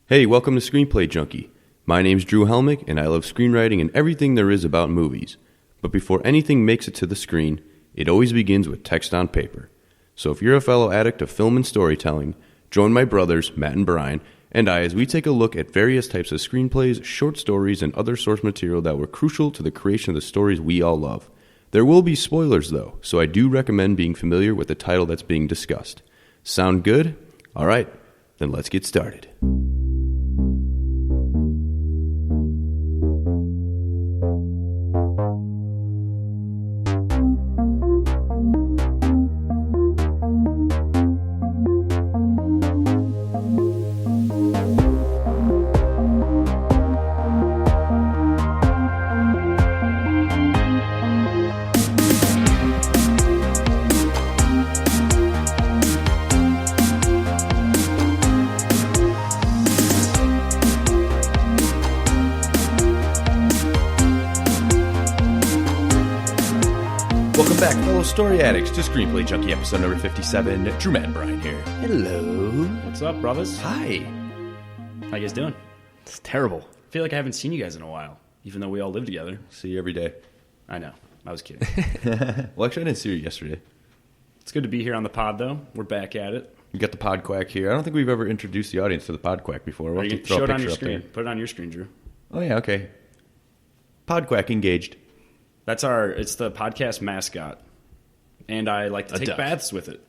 Hey, welcome to Screenplay Junkie. My name's Drew Hellmich, and I love screenwriting and everything there is about movies. But before anything makes it to the screen, it always begins with text on paper. So if you're a fellow addict of film and storytelling, join my brothers, Matt and Bryan, and I as we take a look at various types of screenplays, short stories, and other source material that were crucial to the creation of the stories we all love. There will be spoilers, though, so I do recommend being familiar with the title that's being discussed. Sound good? All right, then let's get started. Story Addicts to Screenplay Junkie, episode number 57. Drew, Matt, and Bryan here. Hello. What's up, brothers? Hi. How you guys doing? It's terrible. I feel like I haven't seen you guys in a while, even though we all live together. See you every day. I know. I was kidding. Well, actually, I didn't see you yesterday. It's good to be here on the pod, though. We're back at it. We got the Pod Quack here. I don't think we've ever introduced the audience to the Pod Quack before. We'll show it on your screen. Put it on your screen, Drew. Oh, yeah, okay. Pod Quack engaged. It's the podcast mascot. And I like to take baths with it.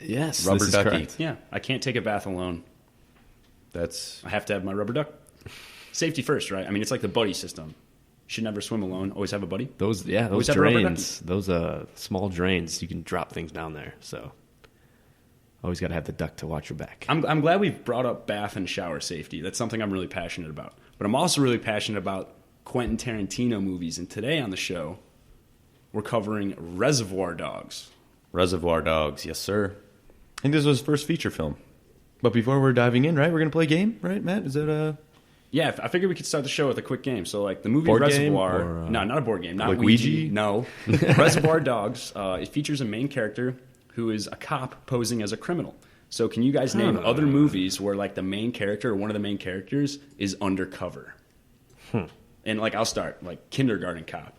Yes, Rubber this is ducky. correct. Yeah, I can't take a bath alone. I have to have my rubber duck. Safety first, right? I mean, it's like the buddy system. You should never swim alone. Always have a buddy. Those Always have a rubber drains, those small drains, you can drop things down there. So always got to have the duck to watch your back. I'm glad we've brought up bath and shower safety. That's something I'm really passionate about. But I'm also really passionate about Quentin Tarantino movies. And today on the show, we're covering Reservoir Dogs. Reservoir Dogs, yes, sir. I think this was his first feature film. But before we're diving in, right, we're going to play a game, right, Matt? Is that Yeah, I figured we could start the show with a quick game. So, like, the movie board Reservoir... game or, no, not a board game. Not like Ouija. No. Reservoir Dogs. It features a main character who is a cop posing as a criminal. So can you guys name other movies where, like, the main character or one of the main characters is undercover? And, like, I'll start. Like, Kindergarten Cop.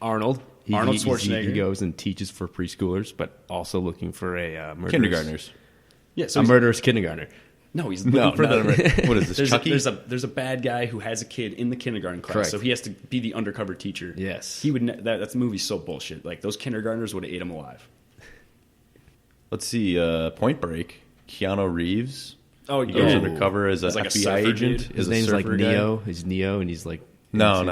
Arnold Schwarzenegger. He goes and teaches for preschoolers, but also looking for a murderous... kindergartners? Yeah, so a murderous kindergartner. No, he's looking for the... What is this, Chucky? There's a bad guy who has a kid in the kindergarten class, Correct. so he has to be the undercover teacher. Yes. He would. That movie's so bullshit. Like, those kindergartners would have ate him alive. Let's see, Point Break. Keanu Reeves. Oh, He goes undercover as an like a FBI surfer agent. dude. His name's like Neo. He's Neo, and he's like... No.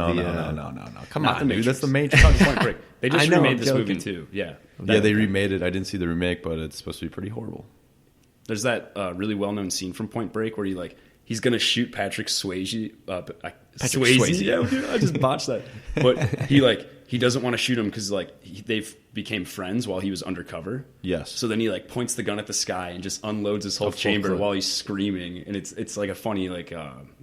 Come Not on, the dude. That's the Matrix. main... Point Break. They just I know, remade I'm this movie joking. too. Yeah. Yeah, they remade it. I didn't see the remake, but it's supposed to be pretty horrible. There's that really well-known scene from Point Break where he's gonna shoot Patrick Swayze. Swayze. Yeah, dude, I just botched that. But he doesn't want to shoot him because they became friends while he was undercover. Yes. So then he points the gun at the sky and just unloads his whole chamber clip. while he's screaming, and it's like a funny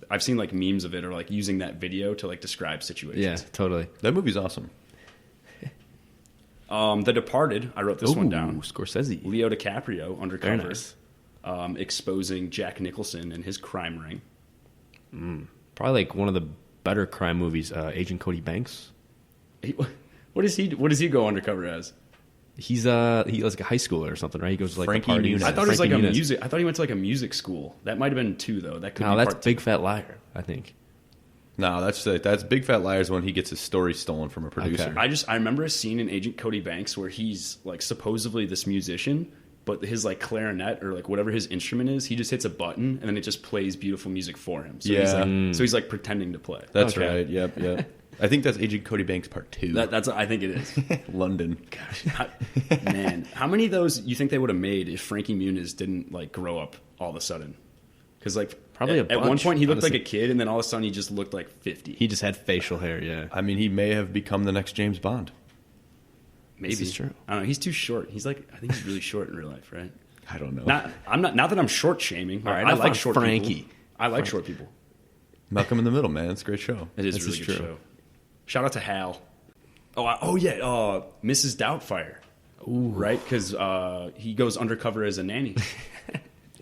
I've seen memes of it or using that video to describe situations. Yeah, totally. That movie's awesome. The Departed. I wrote this one down. Scorsese. Leo DiCaprio undercover. Very nice. Exposing Jack Nicholson and his crime ring. Probably one of the better crime movies. Agent Cody Banks. What does he go undercover as? He's like a high schooler or something, right? He goes to Frankie the parties. Muniz. I thought it was Frankie a Muniz. music. I thought he went to a music school. That might have been 2 though. That could No, be that's part 2. Big Fat Liar, I think. No, that's Big Fat Liars when he gets his story stolen from a producer. Okay. I remember a scene in Agent Cody Banks where he's supposedly this musician, but his clarinet or whatever his instrument is, he just hits a button and then it just plays beautiful music for him. So he's pretending to play. That's Okay. right. Yep. I think that's Agent Cody Banks Part 2. I think it is. London. Gosh, man, how many of those you think they would have made if Frankie Muniz didn't grow up all of a sudden? Because Probably a at one bunch, point he looked honestly. like a kid, and then all of a sudden he just looked like 50. He just had facial hair, yeah. I mean, he may have become the next James Bond. Maybe. This is true. I don't know. He's too short. I think he's really short in real life, right? I don't know. Not that I'm short shaming. All right, I enough like on short Frankie. people. I like short people. Malcolm in the Middle, man. It's a great show. It is a This really is good true. show. Shout out to Hal. Mrs. Doubtfire. Ooh. Right? Because he goes undercover as a nanny.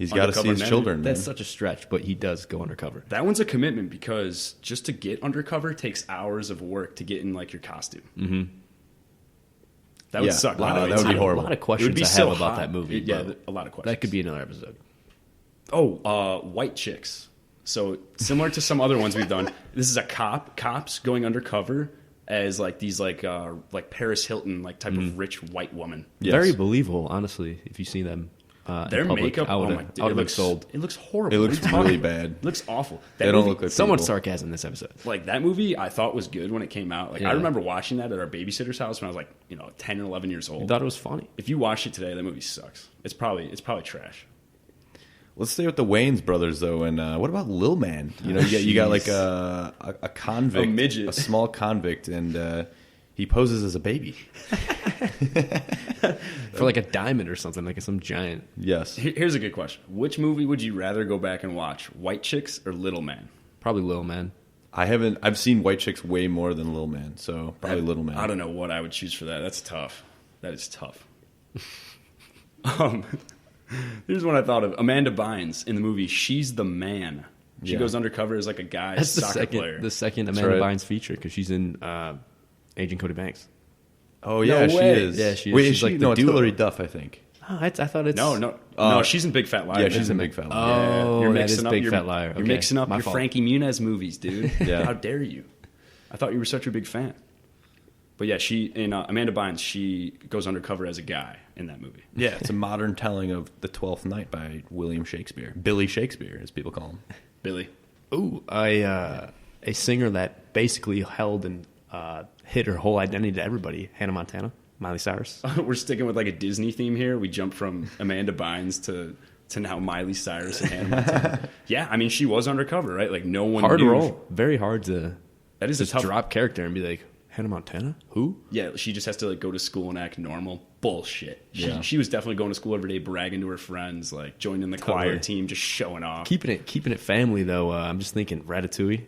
He's got to see undercover his men. children. That's man. such a stretch, but he does go undercover. That one's a commitment because just to get undercover takes hours of work to get in like your costume. Mm-hmm. That would Yeah, suck. wow, by the way, that would be too. horrible. A lot of It would questions be I so have about hot. that movie. Yeah, but a lot of questions. that could be another episode. White chicks. So similar to some other ones we've done, this is a cops going undercover as like these like Paris Hilton like type of rich white woman. Yes. Very believable, honestly. If you see them, Their in public, makeup, I would oh my, have it been sold. It looks horrible. It looks What are you talking really about? bad. It looks awful. That They don't movie- look like So much people. sarcasm in this episode. Like that movie, I thought was good when it came out. Like Yeah. I remember watching that at our babysitter's house when I was like 10 or 11 years I old. thought it was funny. If you watch it today, that movie sucks. It's probably trash. Let's stay with the Wayans brothers, though. And what about Lil Man? You got like a convict, A midget. a small convict, and he poses as a baby. For like a diamond or something, like some giant. Yes. Here's a good question: which movie would you rather go back and watch, White Chicks or Little Man? Probably Little Man. I've seen White Chicks way more than Lil Man, so probably Little Man. I don't know what I would choose for that. That's tough. That is tough. Here's one I thought of: Amanda Bynes in the movie She's the Man. She Yeah. goes undercover as like a guy That's soccer player. the second Amanda right. Bynes feature because she's in Agent Cody Banks. Oh yeah, she way. is. Yeah, she is. Wait, She's is she like the no, it's duo. Hillary Duff, I think. Oh, I thought it's No, she's in Big Fat Liar. Yeah, she's in Big Fat Liar. Oh, You're that mixing is up Big your- Fat Liar. You're Okay, mixing up my your fault. Frankie Muniz movies, dude. Yeah. How dare you? I thought you were such a big fan. But yeah, she in Amanda Bynes, she goes undercover as a guy in that movie. Yeah, it's a modern telling of The Twelfth Night by William Shakespeare. Billy Shakespeare, as people call him. Billy. Ooh, a singer that basically held and hid her whole identity to everybody. Hannah Montana, Miley Cyrus. We're sticking with like a Disney theme here. We jump from Amanda Bynes to now Miley Cyrus and Hannah Montana. Yeah, I mean she was undercover, right? Like no one Hard knew. role. Very hard to That is just a tough drop character and be like, Hannah Montana? Who? Yeah, she just has to like go to school and act normal. Bullshit. Yeah. She was definitely going to school every day, bragging to her friends, like joining the choir Totally. team, just showing off. Keeping it family though. I'm just thinking Ratatouille.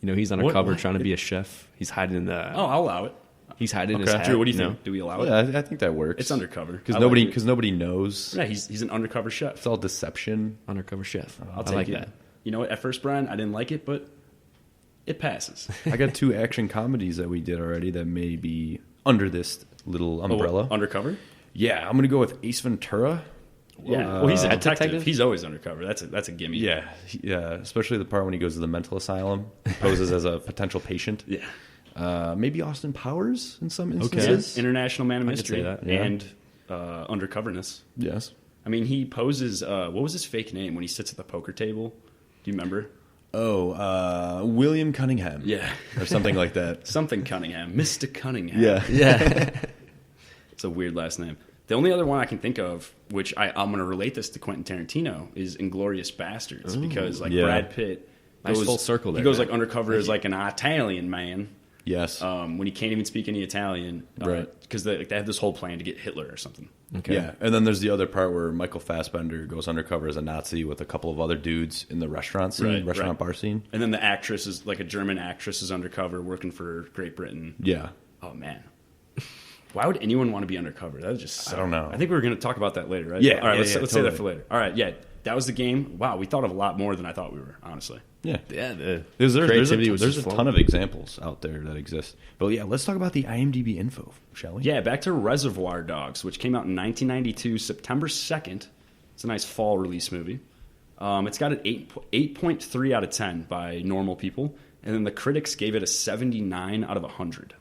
He's undercover What? trying to be a chef. He's hiding in the. Oh, I'll allow it. He's hiding in his Okay. hat. Drew, what do you know? think? Do we allow it? Yeah, I think that works. It's undercover. because I nobody like it. nobody knows. Yeah, he's an undercover chef. It's all deception. Undercover chef. I'll I take like it. that. You know what? At first, Brian, I didn't like it, but it passes. I got 2 action comedies that we did already that may be under this little umbrella. Undercover? Yeah, I'm gonna go with Ace Ventura. Yeah. Well, he's a That detective. detective? He's always undercover. That's a gimme. Yeah, especially the part when he goes to the mental asylum, poses as a potential patient. Yeah. Maybe Austin Powers in some Yeah. instances. International Man of I could Mystery say that, yeah. and undercoverness. Yes. I mean, he poses. What was his fake name when he sits at the poker table? Do you remember? Oh, William Cunningham. Yeah. or something like that. Something Cunningham. Mr. Cunningham. Yeah. Yeah. It's a weird last name. The only other one I can think of, which I'm going to relate this to Quentin Tarantino, is Inglorious Bastards. Because, like, yeah. Brad Pitt Nice full circle there, He goes, man. like, undercover as, like, an Italian man. Yes. When he can't even speak any Italian. Right. Because they have this whole plan to get Hitler or something. Okay. Yeah, and then there's the other part where Michael Fassbender goes undercover as a Nazi with a couple of other dudes in the restaurant scene, restaurant bar scene. And then the actress is, like, a German actress is undercover working for Great Britain. Yeah. Oh, man. Why would anyone want to be undercover? That would just suck. I don't know. I think we were going to talk about that later, right? Yeah, All right, yeah, let's yeah, say that totally. for later. All right, yeah. That was the game. Wow, we thought of a lot more than I thought we were, honestly. Yeah. Yeah. The There's creativity a, was there's just a flowing. ton of examples out there that exist. But yeah, let's talk about the IMDb info, shall we? Yeah, back to Reservoir Dogs, which came out in 1992, September 2nd. It's a nice fall release movie. It's got an 8.3 out of 10 by normal people. And then the critics gave it a 79 out of 100.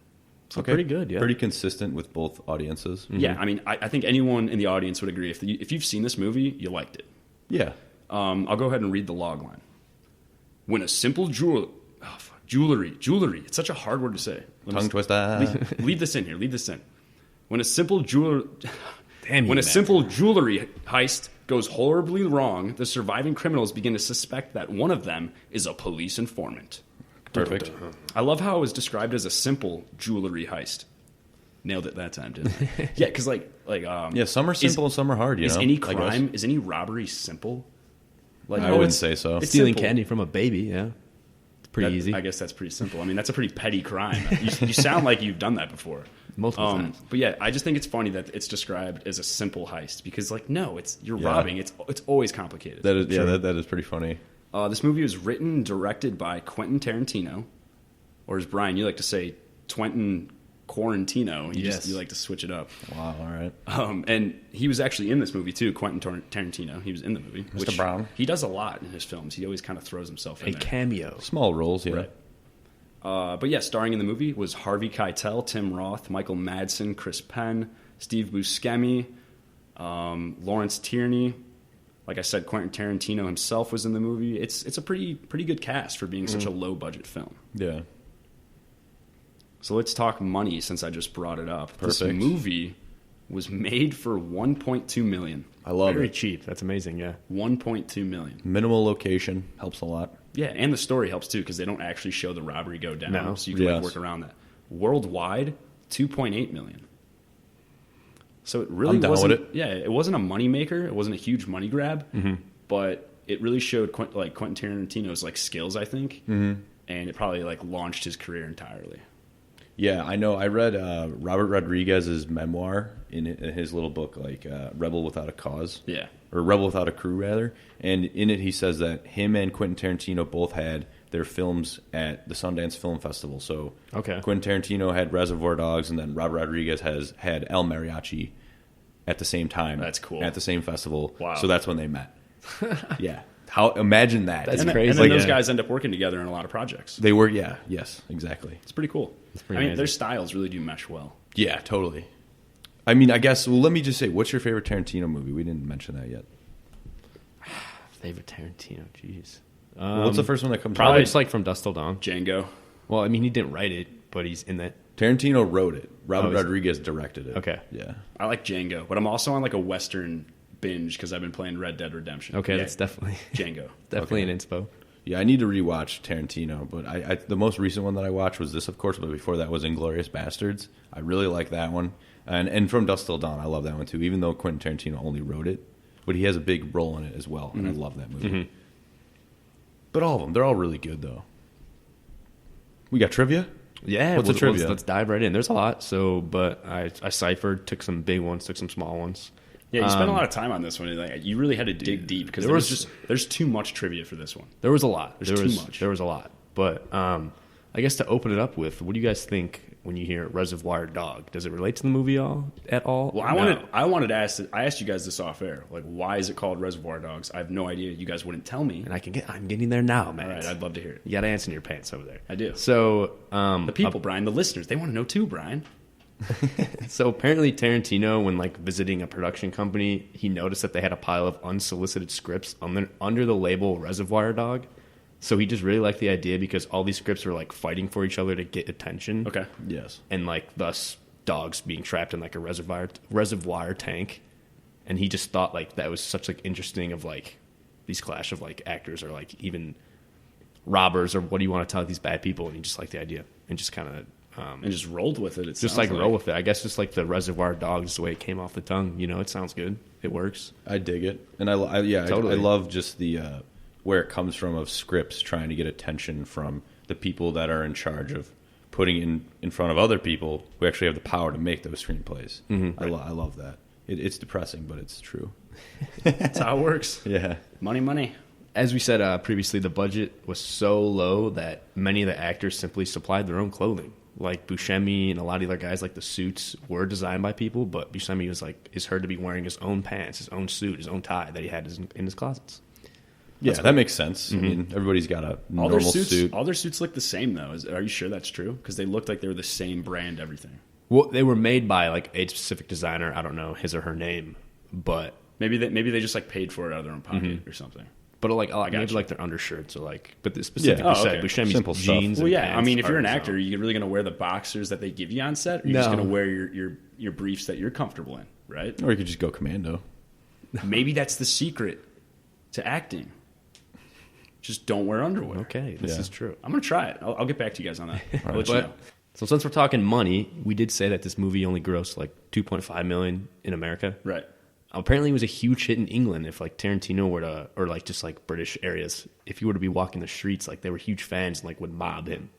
So pretty good, yeah. Pretty consistent with both audiences. Yeah, I mean, I think anyone in the audience would agree. If you've seen this movie, you liked it. Yeah. I'll go ahead and read the log line. When a simple jewelry, it's such a hard word to say. Tongue twister. Leave this in here. Leave this in. When a simple jewelry heist goes horribly wrong, the surviving criminals begin to suspect that one of them is a police informant. Perfect. I love how it was described as a simple jewelry heist. Nailed it that time, didn't I? Yeah, because Yeah, some are simple and some are hard, you is know? any I guess. crime, is any robbery simple? Like, I wouldn't say so. it's Stealing simple. candy from a baby, yeah. Pretty easy. I guess that's pretty simple. I mean, that's a pretty petty crime. You sound like you've done that before. Multiple times. But yeah, I just think it's funny that it's described as a simple heist because, like, no, you're robbing. It's always complicated. That is that is pretty funny. This movie was written and directed by Quentin Tarantino, or as Brian, you like to say, Quentin Quarantino. You like to switch it up. Wow, all right. And he was actually in this movie too, Quentin Tarantino. He was in the movie. Mr. Brown. He does a lot in his films. He always kind of throws himself in A there. cameo. Small roles, yeah. Right. But yeah, starring in the movie was Harvey Keitel, Tim Roth, Michael Madsen, Chris Penn, Steve Buscemi, Lawrence Tierney. Like I said, Quentin Tarantino himself was in the movie. It's a pretty good cast for being such a low budget film. Yeah. So let's talk money since I just brought it up. Perfect. This movie was made for $1.2 million. I love Very it. cheap. That's amazing, yeah. $1.2 million. Minimal location helps a lot. Yeah, and the story helps too because they don't actually show the robbery go down, No. so you can like work around that. Worldwide, $2.8 million. So it really I'm down wasn't. with it. Yeah, it wasn't a moneymaker. It wasn't a huge money grab, but it really showed Quentin Tarantino's like skills, I think, and it probably like launched his career entirely. Yeah, I know. I read Robert Rodriguez's memoir in his little book, like Rebel Without a Cause. Yeah. Or Rebel Without a Crew, rather. And in it, he says that him and Quentin Tarantino both had their films at the Sundance Film Festival. So Quentin Tarantino had Reservoir Dogs, and then Robert Rodriguez had El Mariachi at the same time. That's cool. At the same festival. Wow. So that's when they met. Yeah. Imagine that. That's And crazy. then those Yeah. guys end up working together in a lot of projects. They were, yeah. Yes, exactly. It's pretty cool. pretty I mean, amazing. their styles really do mesh well. Yeah, totally. I mean, I guess, well, let me just say, what's your favorite Tarantino movie? We didn't mention that yet. Favorite Tarantino, jeez. What's the first one that comes Probably to just like From Dusk Till Dawn. Django. Well, I mean, he didn't write it, but he's in that. Tarantino wrote it. Robert he's- Rodriguez directed it. Okay. Yeah. I like Django, but I'm also on like a Western binge because I've been playing Red Dead Redemption. Okay, Yeah, that's definitely Django. definitely an inspo. Yeah, I need to rewatch Tarantino, but I the most recent one that I watched was this, of course, but before that was Inglourious Bastards. I really like that one. And From Dusk Till Dawn, I love that one too, even though Quentin Tarantino only wrote it. But he has a big role in it as well, and I love that movie. But all of them, they're all really good, though. We got trivia? Yeah, What's the trivia? Let's dive right in. There's a lot, but I ciphered, took some big ones, took some small ones. Yeah, you spent a lot of time on this one. Like, you really had to dig deep because there's too much trivia for this one. There was a lot. There's too much. There was a lot. But I guess to open it up with, what do you guys think when you hear Reservoir Dog? Does it relate to the movie at all? Well, I wanted to ask. I asked you guys this off air. Like, why is it called Reservoir Dogs? I have no idea. You guys wouldn't tell me. And I'm getting there now, man. All right, I'd love to hear it. You got ants in your pants over there. I do. So The people, Brian, the listeners, they want to know too, Brian. So apparently Tarantino, when like visiting a production company, he noticed that they had a pile of unsolicited scripts under the label Reservoir Dog. So he just really liked the idea because all these scripts were like fighting for each other to get attention. Okay. Yes. And like thus dogs being trapped in like a reservoir tank. And he just thought like that was such like interesting of like these clash of like actors or like even robbers or what do you want to tell these bad people, and he just liked the idea and just kind of And just rolled with it. just like roll with it. I guess just like the Reservoir Dogs, the way it came off the tongue. You know, it sounds good. It works. I dig it. And I love just the where it comes from of scripts trying to get attention from the people that are in charge of putting in front of other people who actually have the power to make those screenplays. Mm-hmm. I love that. It's depressing, but it's true. That's how it works. Yeah. Money. As we said previously, the budget was so low that many of the actors simply supplied their own clothing. Like Buscemi and a lot of the other guys, like the suits were designed by people, but Buscemi is heard to be wearing his own pants, his own suit, his own tie that he had in his closets. Yeah, that makes sense. Mm-hmm. I mean, everybody's got a normal suit. All their suits look the same, though. Are you sure that's true? Because they looked like they were the same brand, everything. Well, they were made by like a specific designer. I don't know his or her name, but maybe they just like paid for it out of their own pocket or something. But like maybe like their undershirts or like, but specifically said Buscemi's simple jeans. stuff. Well, yeah. And I mean, if you're an pants actor, you're really going to wear the boxers that they give you on set, or you're just going to wear your briefs that you're comfortable in, right? Or you could just go commando. Maybe that's the secret to acting. Just don't wear underwear. Okay, this is true. I'm going to try it. I'll get back to you guys on that. I'll let you know. So since we're talking money, we did say that this movie only grossed like $2.5 million in America. Right. Apparently, it was a huge hit in England. If like Tarantino were to, or like just like British areas, if he were to be walking the streets, like they were huge fans and like would mob him.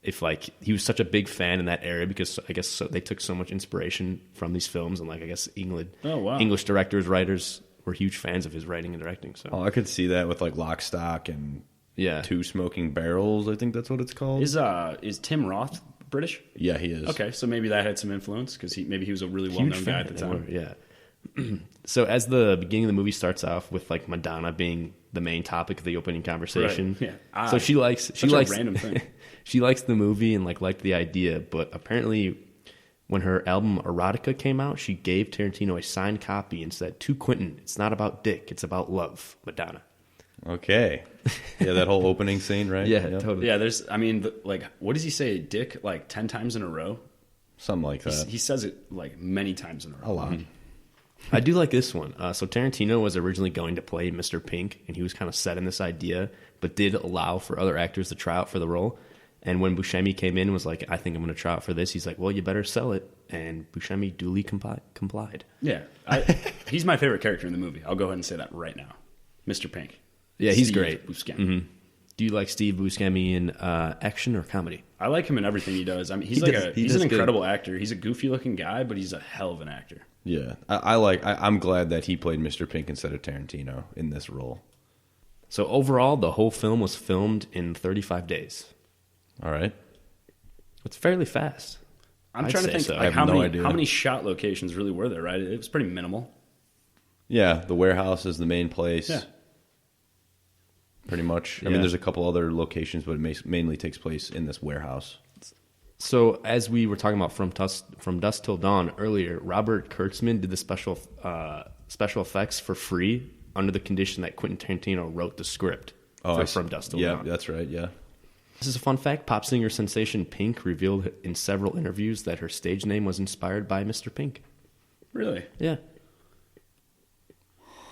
If like he was such a big fan in that area, because I guess they took so much inspiration from these films, and like I guess English directors, writers were huge fans of his writing and directing. So I could see that with like Lock, Stock, and Two Smoking Barrels. I think that's what it's called. Is Tim Roth British? Yeah, he is. Okay, so maybe that had some influence because maybe he was a really well-known guy at the time. Yeah. So as the beginning of the movie starts off with like Madonna being the main topic of the opening conversation, right. Yeah. So she likes a random thing. She likes the movie and like liked the idea, but apparently when her album Erotica came out, she gave Tarantino a signed copy and said, "To Quentin, it's not about dick, it's about love, Madonna." Okay. Yeah, that whole opening scene, right? Yeah, totally. Yeah, like, what does he say? Dick like 10 times in a row? Something like that. He says it like many times in a row. A lot. I do like this one. So Tarantino was originally going to play Mr. Pink, and he was kind of set in this idea, but did allow for other actors to try out for the role. And when Buscemi came in and was like, "I think I'm going to try out for this," he's like, "Well, you better sell it." And Buscemi duly complied. Yeah. He's my favorite character in the movie. I'll go ahead and say that right now. Mr. Pink. Yeah, he's Steve great. Buscemi. Mm-hmm. Do you like Steve Buscemi in action or comedy? I like him in everything he does. I mean, he's an incredible actor. He's a goofy-looking guy, but he's a hell of an actor. Yeah, I'm glad that he played Mr. Pink instead of Tarantino in this role. So overall, the whole film was filmed in 35 days. All right. It's fairly fast. I'm trying to think so. How many shot locations really were there, right? It was pretty minimal. Yeah, the warehouse is the main place. Yeah. Pretty much. Yeah. I mean, there's a couple other locations, but it mainly takes place in this warehouse. So as we were talking about From Dusk Till Dawn earlier, Robert Kurtzman did the special effects for free under the condition that Quentin Tarantino wrote the script for From Dusk Till Dawn. Yeah, that's right, yeah. This is a fun fact. Pop singer sensation Pink revealed in several interviews that her stage name was inspired by Mr. Pink. Really? Yeah.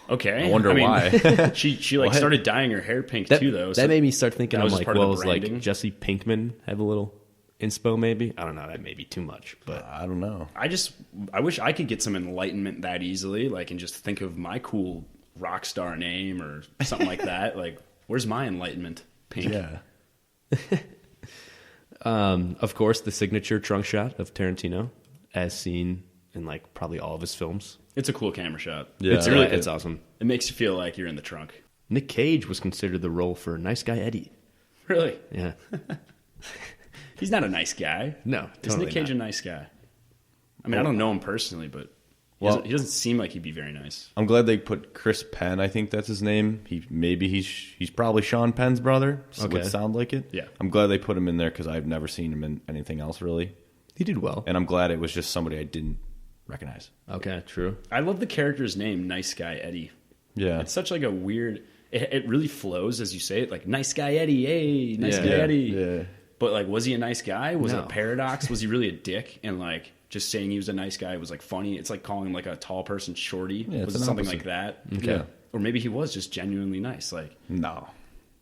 Okay. I wonder why. she like started dyeing her hair pink too, though. That made me start thinking, I'm like, well, is like branding. Jesse Pinkman have a little inspo maybe? I don't know. That may be too much, but I don't know. I wish I could get some enlightenment that easily, like, and just think of my cool rock star name or something like that. Like, where's my enlightenment? Pink. Yeah. Of course, the signature trunk shot of Tarantino, as seen in like probably all of his films. It's a cool camera shot. Yeah, It's awesome. It makes you feel like you're in the trunk. Nick Cage was considered the role for Nice Guy Eddie. Really? Yeah. He's not a nice guy. No, Is totally Nick Cage not. a nice guy? I mean, I don't know him personally, but he doesn't seem like he'd be very nice. I'm glad they put Chris Penn, I think that's his name. He's probably Sean Penn's brother. So Okay. Would sound like it. Yeah. I'm glad they put him in there because I've never seen him in anything else really. He did well. And I'm glad it was just somebody I didn't recognize. Okay, true. I love the character's name, Nice Guy Eddie. Yeah. It's such like a weird. It really flows as you say it, like Nice Guy Eddie, hey, Nice Guy Yeah. Eddie. Yeah. But like, was he a nice guy? Was it No. a paradox? Was he really a dick? And like, just saying he was a nice guy was like funny. It's like calling him like a tall person shorty. Yeah, it's was an it something opposite. like that? Okay. Yeah. Or maybe he was just genuinely nice. No.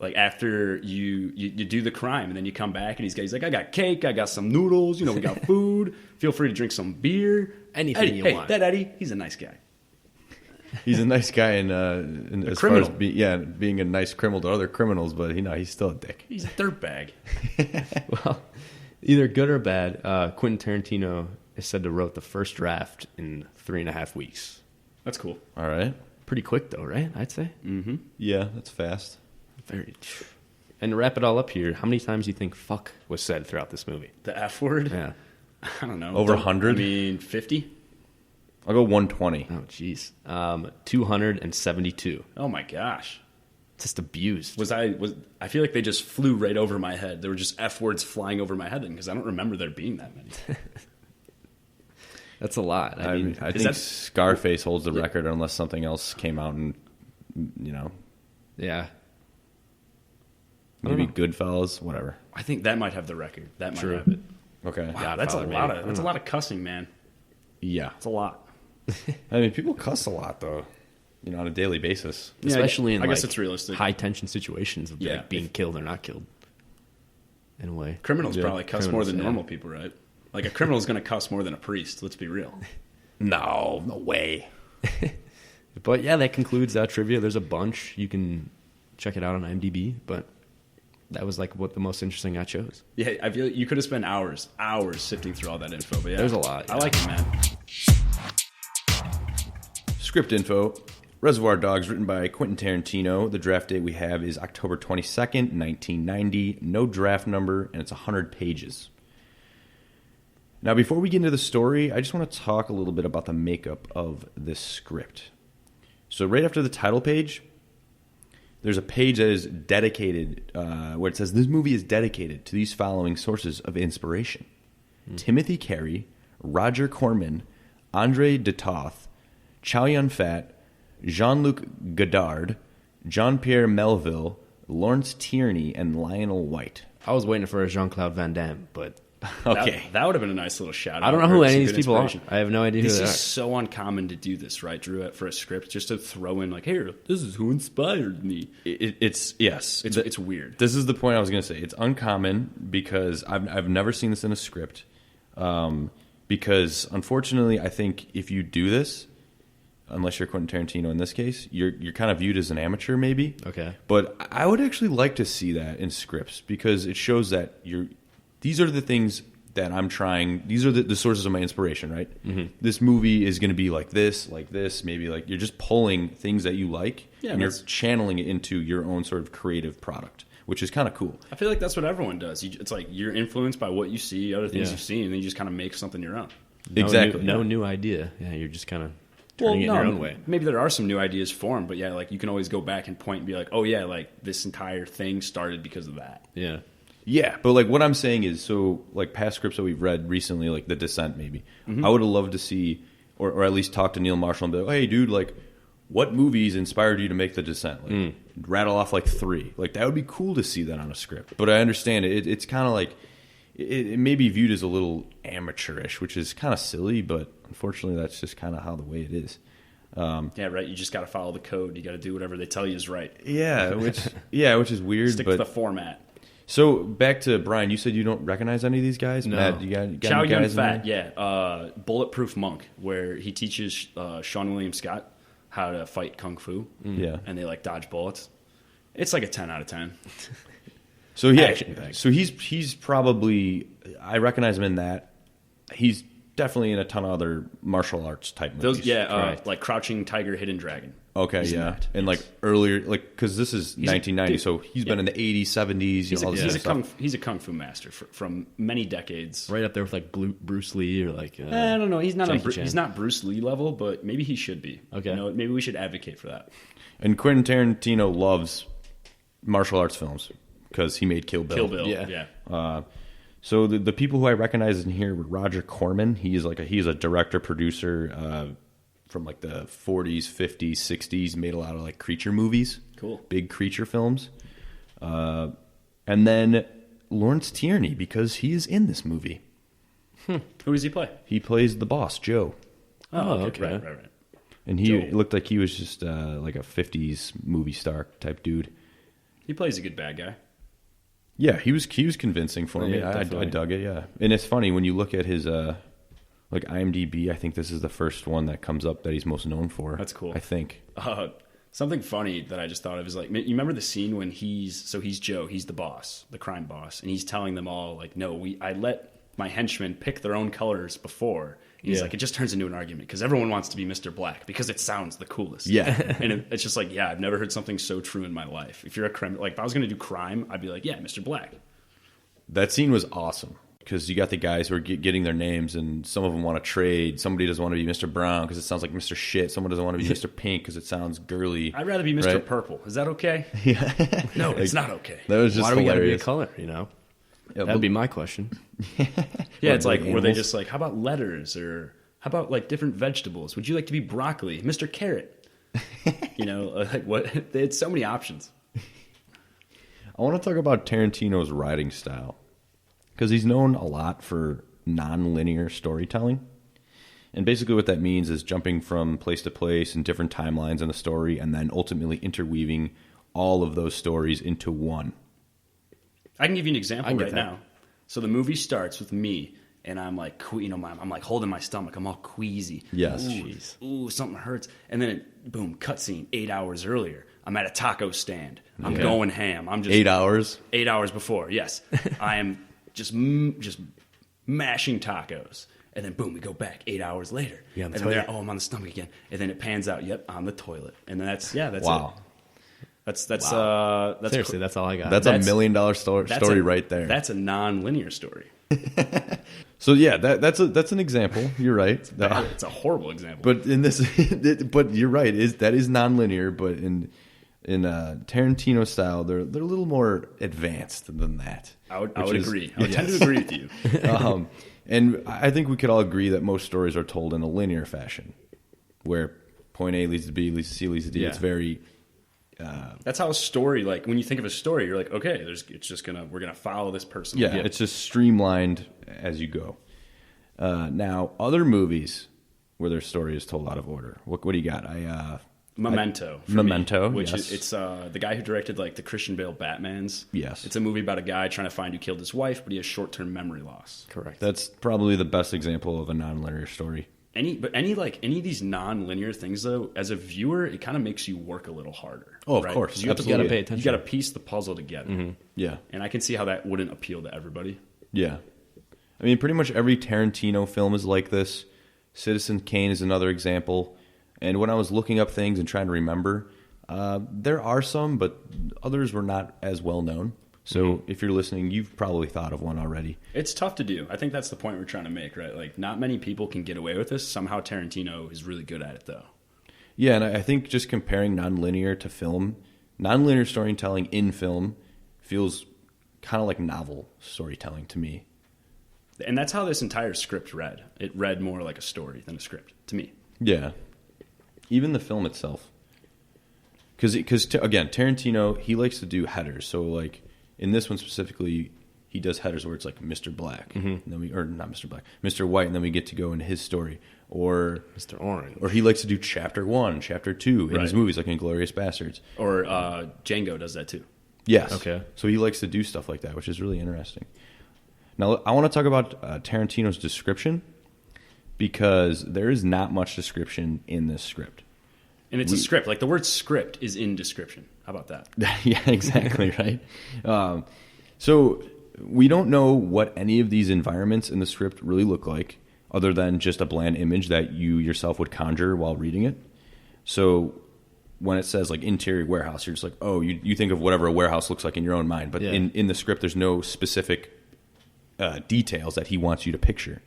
Like after you do the crime and then you come back and he's like, I got cake, I got some noodles, we got food. Feel free to drink some beer. Anything Eddie, you hey, want. That Eddie, he's a nice guy. He's a nice guy in as criminal. far as being a nice criminal to other criminals, but he's still a dick. He's a dirtbag. Well, either good or bad, Quentin Tarantino is said to wrote the first draft in 3.5 weeks. That's cool. All right. Pretty quick though, right? I'd say. Mm-hmm. Yeah, that's fast. Very. And to wrap it all up here, how many times do you think "fuck" was said throughout this movie? The F word? Yeah. I don't know. Over 100? I mean, 50? I'll go 120. Oh, jeez. 272. Oh my gosh. Just abused. I feel like they just flew right over my head. There were just F words flying over my head then because I don't remember there being that many. That's a lot. I mean, I think Scarface holds the record unless something else came out and, Yeah. maybe Goodfellas, whatever. I think that might have the record. That might True. have it. Okay. Wow, that's a lot of cussing, man. Yeah. That's a lot. I mean, people cuss a lot, though, on a daily basis. Especially in I guess like, it's realistic. high tension situations of Yeah. like, being killed or not killed. In a way. Criminals probably cuss more than yeah. normal people, right? Like a criminal's going to cuss more than a priest. Let's be real. No way. But yeah, that concludes trivia. There's a bunch. You can check it out on IMDb, but that was like what the most interesting I chose. Yeah, I feel you could have spent hours sifting through all that info. But yeah, There's a lot. I like it, man. Script info. Reservoir Dogs, written by Quentin Tarantino. The draft date we have is October 22nd, 1990. No draft number, and it's 100 pages. Now, before we get into the story, I just want to talk a little bit about the makeup of this script. So right after the title page, there's a page that is dedicated, where it says, this movie is dedicated to these following sources of inspiration. Timothy Carey, Roger Corman, Andre de Toth, Chow Yun-fat, Jean-Luc Godard, Jean-Pierre Melville, Lawrence Tierney, and Lionel White. I was waiting for a Jean-Claude Van Damme, but Okay. That would have been a nice little shout out. I don't know who any of these people are. I have no idea who This they is are. so uncommon to do this, right, Drew, for a script, just to throw in like, here, this is who inspired me. It's weird. This is the point I was going to say. It's uncommon because I've never seen this in a script. Because unfortunately, I think if you do this, unless you're Quentin Tarantino in this case, you're kind of viewed as an amateur, maybe. Okay. But I would actually like to see that in scripts because it shows that these are the things that I'm trying. These are the sources of my inspiration, right? Mm-hmm. This movie is going to be like this, maybe like you're just pulling things that you like and you're channeling it into your own sort of creative product, which is kind of cool. I feel like that's what everyone does. It's like you're influenced by what you see, other things you've seen, and then you just kind of make something your own. No new idea. Yeah, you're just kind of turning it in your own way. Maybe there are some new ideas formed, but yeah, like you can always go back and point and be like, oh yeah, like this entire thing started because of that. Yeah. Yeah, but like what I'm saying is, so like past scripts that we've read recently, like The Descent, maybe I would have loved to see, or at least talk to Neil Marshall and be like, oh, hey, dude, like what movies inspired you to make The Descent? Like rattle off like 3. Like that would be cool to see that on a script. But I understand it's kind of like it may be viewed as a little amateurish, which is kind of silly, but unfortunately that's just kind of how the way it is. Yeah, right. You just got to follow the code. You got to do whatever they tell you is right. Yeah, which is weird. Stick to the format. So back to Brian, you said you don't recognize any of these guys? No. Matt, you got Chow any guys Yun-fat, yeah. Bulletproof Monk, where he teaches Sean William Scott how to fight kung fu. Yeah. And they like dodge bullets. It's like a 10 out of 10. So yeah, Action-packed. so he's probably, I recognize him in that. He's definitely in a ton of other martial arts type movies. Like Crouching Tiger, Hidden Dragon. Okay, He's in yeah, that. and like earlier, like because this is 1990, dude, so he's been in the 80s, 70s. He's a kung fu master from many decades. Right up there with like Bruce Lee or like. I don't know. He's not Jackie Chan. he's not Bruce Lee level, but maybe he should be. Okay. You know, maybe we should advocate for that. And Quentin Tarantino loves martial arts films because he made Kill Bill. Kill Bill. Yeah. So the people who I recognize in here were Roger Corman. He's a director producer from like the 40s, 50s, 60s. Made a lot of like creature movies. Cool. Big creature films. And then Lawrence Tierney, because he is in this movie. Who does he play? He plays the boss, Joe. Oh, okay. Right. And he looked like he was just like a 50s movie star type dude. He plays a good bad guy. Yeah, he was convincing for me. Yeah, I dug it, yeah. And it's funny, when you look at his like IMDb, I think this is the first one that comes up that he's most known for. That's cool. I think. Something funny that I just thought of is like, you remember the scene when he's Joe, he's the boss, the crime boss, and he's telling them all like, no, I let my henchmen pick their own colors before. And he's like, it just turns into an argument because everyone wants to be Mr. Black because it sounds the coolest. Yeah. And it's just like, yeah, I've never heard something so true in my life. If you're a criminal, like if I was going to do crime, I'd be like, yeah, Mr. Black. That scene was awesome because you got the guys who are getting their names, and some of them want to trade. Somebody doesn't want to be Mr. Brown because it sounds like Mr. Shit. Someone doesn't want to be Mr. Pink because it sounds girly. I'd rather be Mr. Right? Purple. Is that okay? Yeah. No, it's not okay. That was just Why do we got to be a hilarious. color? You know, Yeah, that'd be my question. Yeah, it's like, were they animals? just like, how about letters or how about like different vegetables? Would you like to be broccoli, Mr. Carrot? You know, like what? They had so many options. I want to talk about Tarantino's writing style because he's known a lot for non-linear storytelling. And basically what that means is jumping from place to place in different timelines in the story and then ultimately interweaving all of those stories into one. I can give you an example right that. now. So the movie starts with me and I'm like, I'm like holding my stomach. I'm all queasy. Yes. Ooh, something hurts. And then, boom, cutscene. 8 hours earlier, I'm at a taco stand. I'm going ham. I'm just 8 hours. 8 hours before. Yes, I am just mashing tacos. And then, boom, we go back 8 hours later. Yeah, and then I'm on the stomach again. And then it pans out. Yep, on the toilet. And then that's wow. it. That's Seriously, that's all I got. That's $1 million story right there. That's a non-linear story. So yeah, that's an example. You're right. It's a horrible example. But in this, but you're right. That is non-linear. But in Tarantino style, they're a little more advanced than that. I would agree. I would tend to agree with you. And I think we could all agree that most stories are told in a linear fashion, where point A leads to B, leads to C, leads to D. Yeah. It's very. That's how a story, like when you think of a story, you're like, okay, we're gonna follow this person. Yeah, it's just streamlined as you go. Now, other movies where their story is told out of order. What do you got? Memento. Memento, which yes. it's the guy who directed like the Christian Bale Batmans. Yes. It's a movie about a guy trying to find who killed his wife, but he has short-term memory loss. Correct. That's probably the best example of a non-linear story. Any of these non-linear things though, as a viewer, it kind of makes you work a little harder. Oh, of right? course. You Absolutely. gotta pay attention. You got to piece the puzzle together. Mm-hmm. Yeah. And I can see how that wouldn't appeal to everybody. Yeah. I mean, pretty much every Tarantino film is like this. Citizen Kane is another example. And when I was looking up things and trying to remember, there are some, but others were not as well known. So if you're listening, you've probably thought of one already. It's tough to do. I think that's the point we're trying to make, right? Like, not many people can get away with this. Somehow Tarantino is really good at it, though. Yeah, and I think just comparing nonlinear to film, nonlinear storytelling in film feels kind of like novel storytelling to me. And that's how this entire script read. It read more like a story than a script, to me. Yeah. Even the film itself. Because again, Tarantino, he likes to do headers. So, like, in this one specifically, he does headers where it's like Mr. Black, and then or not Mr. Black, Mr. White, and then we get to go into his story, or Mr. Orange, or he likes to do chapter 1, chapter 2 in his movies, like in Inglourious Basterds, or Django does that too. Yes, okay. So he likes to do stuff like that, which is really interesting. Now I want to talk about Tarantino's description because there is not much description in this script. And it's a script. Like, the word script is in description. How about that? Yeah, exactly, right? So we don't know what any of these environments in the script really look like, other than just a bland image that you yourself would conjure while reading it. So when it says, like, interior warehouse, you're just like, oh, you think of whatever a warehouse looks like in your own mind. But in the script, there's no specific details that he wants you to picture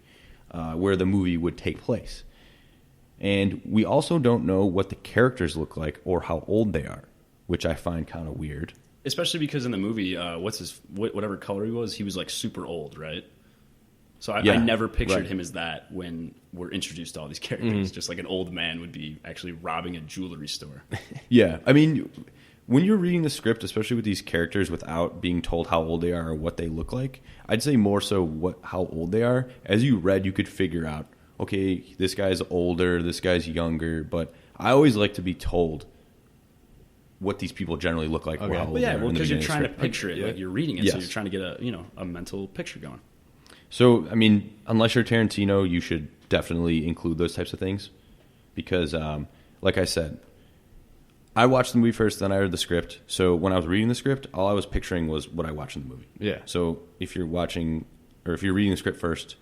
where the movie would take place. And we also don't know what the characters look like or how old they are, which I find kind of weird. Especially because in the movie, whatever color he was like super old, right? So I never pictured him as that when we're introduced to all these characters. Just like an old man would be actually robbing a jewelry store. Yeah, I mean, when you're reading the script, especially with these characters without being told how old they are or what they look like, I'd say more so how old they are. As you read, you could figure out, okay, this guy's older, this guy's younger, but I always like to be told what these people generally look like. Okay. Or how old they are because you're trying to picture it, Yeah. like you're reading it, Yes. so you're trying to get a mental picture going. So, I mean, unless you're Tarantino, you should definitely include those types of things because, like I said, I watched the movie first, then I read the script. So when I was reading the script, all I was picturing was what I watched in the movie. Yeah. So if you're reading the script first,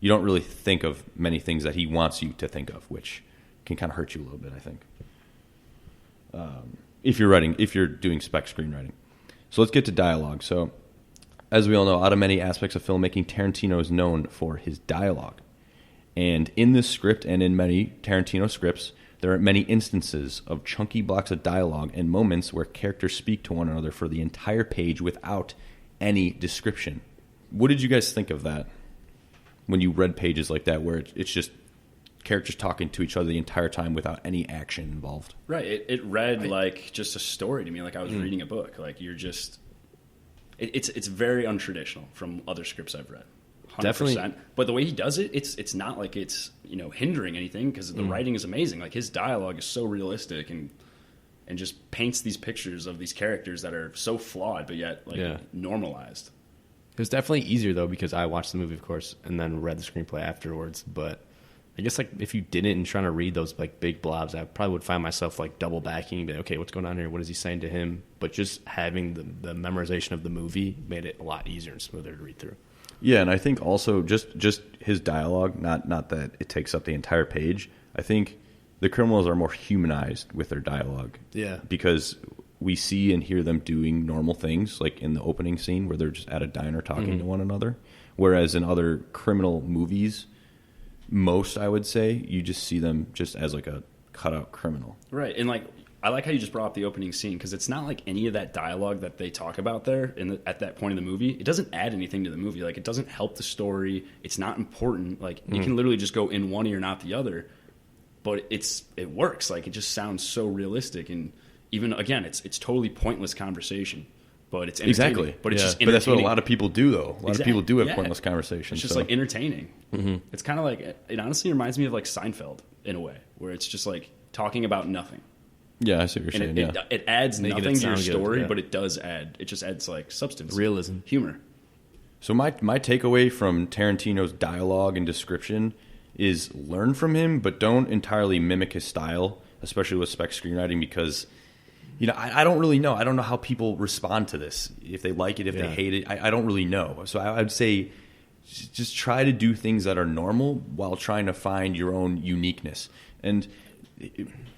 you don't really think of many things that he wants you to think of, which can kind of hurt you a little bit, I think. If you're doing spec screenwriting. So let's get to dialogue. So, as we all know, out of many aspects of filmmaking, Tarantino is known for his dialogue. And in this script and in many Tarantino scripts, there are many instances of chunky blocks of dialogue and moments where characters speak to one another for the entire page without any description. What did you guys think of that when you read pages like that where it's just characters talking to each other the entire time without any action involved? Right. It read like just a story to me, like I was reading a book. Like you're just... It's very untraditional from other scripts I've read. 100%. Definitely. But the way he does it, it's not like it's hindering anything because the writing is amazing. Like his dialogue is so realistic and just paints these pictures of these characters that are so flawed but yet normalized. It was definitely easier though because I watched the movie, of course, and then read the screenplay afterwards. But I guess like if you didn't and trying to read those like big blobs, I probably would find myself like double backing. Be like, okay, what's going on here? What is he saying to him? But just having the memorization of the movie made it a lot easier and smoother to read through. Yeah, and I think also just his dialogue, not that it takes up the entire page. I think the criminals are more humanized with their dialogue. Yeah, because we see and hear them doing normal things, like in the opening scene where they're just at a diner talking to one another. Whereas in other criminal movies, most, I would say, you just see them just as like a cutout criminal. Right, and like I like how you just brought up the opening scene because it's not like any of that dialogue that they talk about there at that point in the movie. It doesn't add anything to the movie. Like it doesn't help the story. It's not important. Like you can literally just go in one ear, not the other. But it works. Like it just sounds so realistic, and even again, it's totally pointless conversation. But it's entertaining. Exactly. But it's just But that's what a entertaining. lot of people do, though. A lot of people do have Yeah. pointless conversations. It's just like entertaining. It's kind of like it honestly reminds me of like Seinfeld in a way, where it's just like talking about nothing. Yeah, I see what you're saying. And it adds Making nothing it to your sound good, story, yeah. but it does add. It just adds like substance, Realism. humor. So my takeaway from Tarantino's dialogue and description is learn from him, but don't entirely mimic his style, especially with spec screenwriting, because I don't really know. I don't know how people respond to this. If they like it, if they hate it, I don't really know. So I would say just try to do things that are normal while trying to find your own uniqueness. And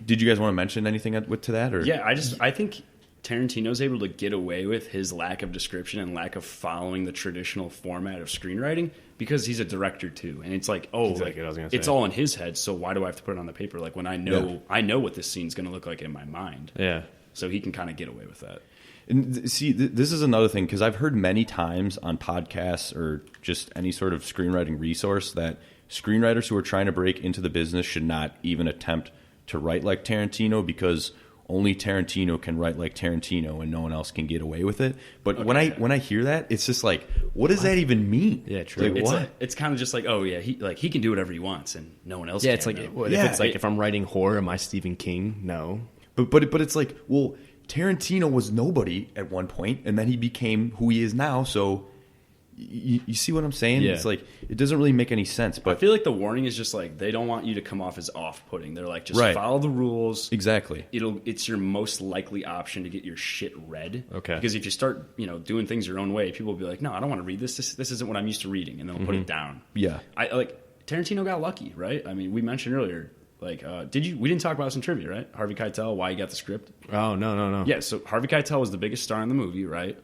did you guys want to mention anything to that? Or? Yeah, I think Tarantino's able to get away with his lack of description and lack of following the traditional format of screenwriting because he's a director too. And it's like, Exactly what I was gonna say. it's all in his head. So why do I have to put it on the paper? Like when I know what this scene's going to look like in my mind. Yeah. So he can kind of get away with that. And see, this is another thing, because I've heard many times on podcasts or just any sort of screenwriting resource that screenwriters who are trying to break into the business should not even attempt to write like Tarantino, because only Tarantino can write like Tarantino and no one else can get away with it. But when I hear that, it's just like, what does that even mean? Yeah, true. Like, It's kind of just like, oh yeah, he can do whatever he wants and no one else Yeah, can. it's like though. if I'm writing horror, am I Stephen King? No. But it's like, well, Tarantino was nobody at one point, and then he became who he is now. So you see what I'm saying? Yeah. It's like it doesn't really make any sense. I But feel like the warning is just like they don't want you to come off as off-putting. They're like, just Right. follow the rules. exactly, It's your most likely option to get your shit read. Okay. Because if you start, doing things your own way, people will be like, no, I don't want to read this. This isn't what I'm used to reading, and then they'll put it down. yeah. I like Tarantino got lucky, right? I mean, we mentioned earlier, like, we didn't talk about this in trivia, right? Harvey Keitel, why he got the script. Oh, no. Yeah, so Harvey Keitel was the biggest star in the movie, right?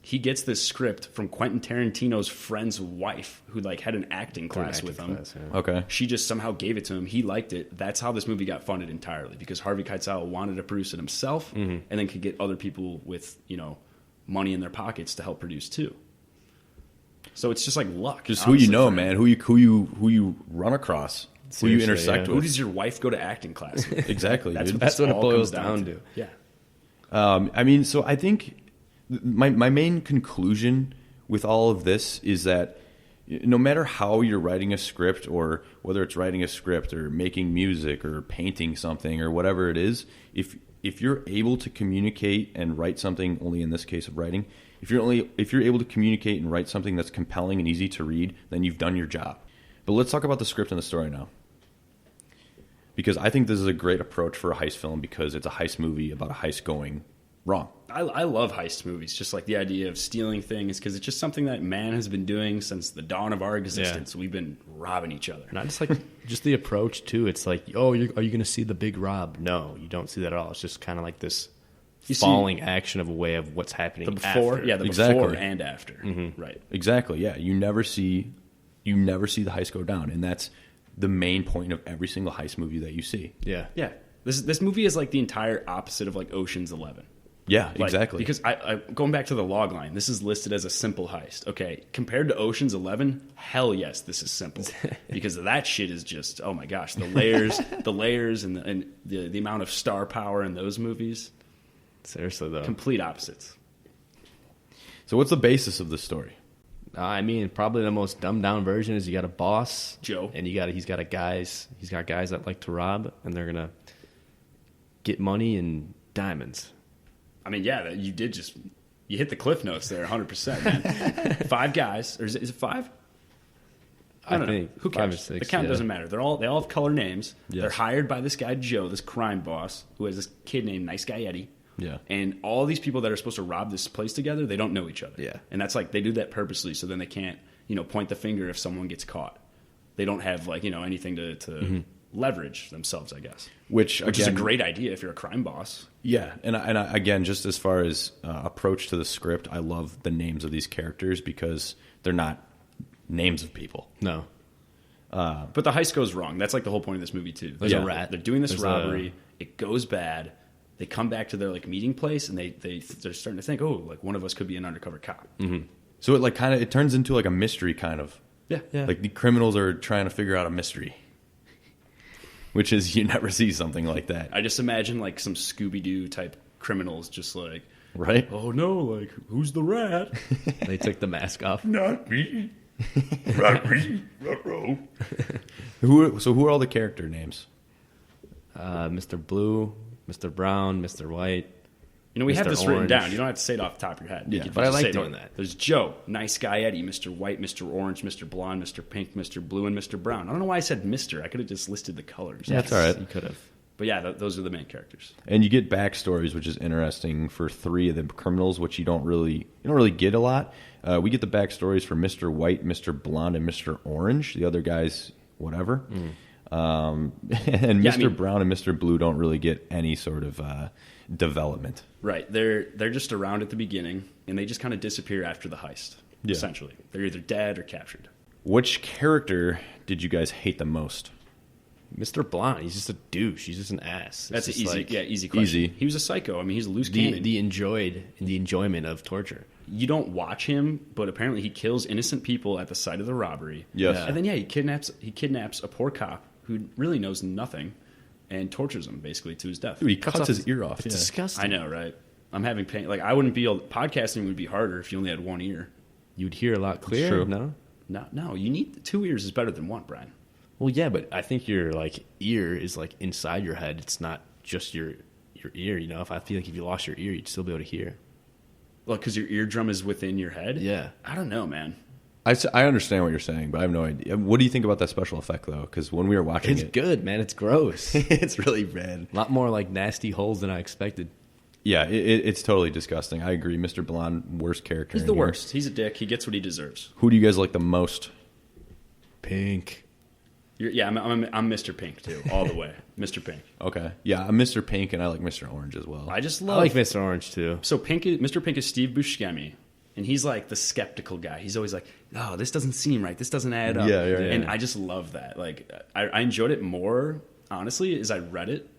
He gets this script from Quentin Tarantino's friend's wife, who like had an acting class with him. Okay. She just somehow gave it to him. He liked it. That's how this movie got funded entirely, because Harvey Keitel wanted to produce it himself, and then could get other people with money in their pockets to help produce too. So it's just like luck. Just who honestly, you know, for him. man. Who you run across. Who you Seriously, intersect yeah. Who with. does your wife go to acting class with? Exactly, dude. That's what it all boils comes down to. Yeah. I mean, so I think my main conclusion with all of this is that no matter how you're writing a script, or whether it's writing a script or making music or painting something or whatever it is, if you're able to communicate and write something, only in this case of writing, if you're able to communicate and write something that's compelling and easy to read, then you've done your job. But let's talk about the script and the story now, because I think this is a great approach for a heist film, because it's a heist movie about a heist going wrong. I love heist movies, just like the idea of stealing things, because it's just something that man has been doing since the dawn of our existence. We've been robbing each other. Not just like just the approach too. It's like, oh, are you going to see the big rob? No, you don't see that at all. It's just kind of like this falling action of a way of what's happening The before, after. yeah, the Exactly. before and after, right? Exactly. Yeah. You never see the heist go down, and that's the main point of every single heist movie that you see. Yeah. Yeah, this movie is like the entire opposite of like Ocean's 11. Yeah, Like, exactly. Because I going back to the log line, this is listed as a simple heist. Okay, compared to Ocean's 11, hell yes, this is simple, because that shit is just, oh my gosh, the layers, and the amount of star power in those movies, Seriously though. complete opposites. So what's the basis of the story? I mean, probably the most dumbed down version is you got a boss, Joe, and he's got guys that like to rob, and they're gonna get money and diamonds. I mean, yeah, you You hit the cliff notes there, 100%, man. 5 guys, or is it 5? I don't know. Who cares? 5 or 6. The count doesn't matter. They all have color names. Yes. They're hired by this guy Joe, this crime boss, who has this kid named Nice Guy Eddie. Yeah. And all these people that are supposed to rob this place together, they don't know each other. Yeah. And that's like, they do that purposely, so then they can't, point the finger if someone gets caught. They don't have anything to leverage themselves, I guess. Which is a great idea if you're a crime boss. Yeah, and I, again, just as far as approach to the script, I love the names of these characters because they're not names of people. No. But the heist goes wrong. That's like the whole point of this movie, too. There's a rat. They're doing this robbery. It goes bad. They come back to their meeting place, and they're starting to think, one of us could be an undercover cop. Mm-hmm. So it turns into like a mystery kind of. Yeah. Like the criminals are trying to figure out a mystery. Which is, you never see something like that. I just imagine like some Scooby-Doo type criminals just like, right? Oh no, who's the rat? They took the mask off. Not me. Not me. Ruh-roh. So who are all the character names? Mr. Blue, Mr. Brown, Mr. White. We have Mr. this written Orange. down. You don't have to say it off the top of your head. Yeah, but I like doing that. There's Joe, Nice Guy Eddie, Mr. White, Mr. Orange, Mr. Blonde, Mr. Pink, Mr. Blue, and Mr. Brown. I don't know why I said Mr. I could have just listed the colors. Yeah, that's all right. You could have. But yeah, those are the main characters. And you get backstories, which is interesting for 3 of the criminals, which you don't really get a lot. We get the backstories for Mr. White, Mr. Blonde, and Mr. Orange. The other guys, whatever. And Mr. Brown and Mr. Blue don't really get any sort of development. Right. They're just around at the beginning, and they just kind of disappear after the heist, essentially. They're either dead or captured. Which character did you guys hate the most? Mr. Blonde, he's just a douche. He's just an ass. That's just easy question. Easy. He was a psycho. I mean, he's a loose cannon. The enjoyment of torture. You don't watch him, but apparently he kills innocent people at the site of the robbery. Yes. And then he kidnaps a poor cop who really knows nothing and tortures him basically to his death. Dude, he cuts his ear off. It's disgusting. I know, right? I'm having pain. I wouldn't be podcasting would be harder if you only had one ear. You'd hear a lot clearer. True. No. You need 2 ears is better than one, Brian. Well, yeah, but I think your ear is inside your head. It's not just your ear. If I feel like if you lost your ear, you'd still be able to hear. Well, because your eardrum is within your head. Yeah. I don't know, man. I understand what you're saying, but I have no idea. What do you think about that special effect, though? Because when we were watching It's good, man. It's gross. it's really bad. A lot more nasty holes than I expected. Yeah, it's totally disgusting. I agree. Mr. Blonde, worst character. He's the worst. He's a dick. He gets what he deserves. Who do you guys like the most? Pink. I'm Mr. Pink too, all the way. Mr. Pink. Okay. Yeah, I'm Mr. Pink, and I like Mr. Orange as well. I like Mr. Orange too. So Mr. Pink is Steve Buscemi, and he's like the skeptical guy. He's always like, "Oh, this doesn't seem right. This doesn't add up." Yeah. And I just love that. I enjoyed it more honestly as I read it.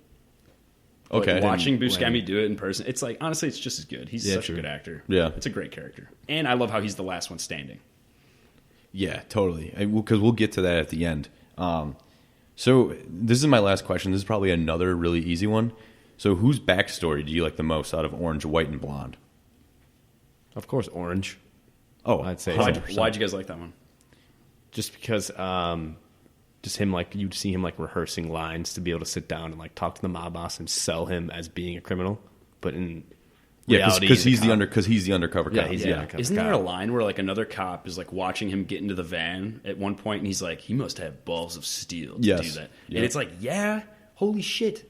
Okay. Watching Buscemi do it in person, it's honestly, it's just as good. He's such a good actor. Yeah. It's a great character, and I love how he's the last one standing. Yeah, totally. Because we'll get to that at the end. So this is my last question. This is probably another really easy one. So whose backstory do you like the most out of Orange, White, and Blonde? Of course, Orange. Oh, I'd say. Why'd you guys like that one? Just because, just him you'd see him rehearsing lines to be able to sit down and talk to the mob boss and sell him as being a criminal, but in reality, because he's the undercover cop. Yeah, he's the undercover Isn't cop. there a line where another cop is watching him get into the van at one point, and he's like, he must have balls of steel to do that. Yeah. And it's holy shit!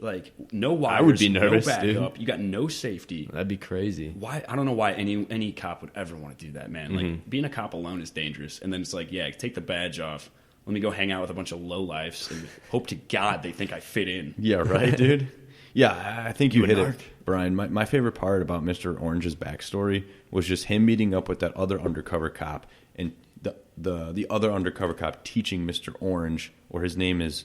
No wires, I would be nervous, no dude. backup. You got no safety. That'd be crazy. Why? I don't know why any cop would ever want to do that, man. Being a cop alone is dangerous. And then it's take the badge off. Let me go hang out with a bunch of lowlifes and hope to God they think I fit in. Yeah, right, dude. Yeah, I think you hit it, Brian. My favorite part about Mr. Orange's backstory was just him meeting up with that other undercover cop, and the other undercover cop teaching Mr. Orange, or his name is,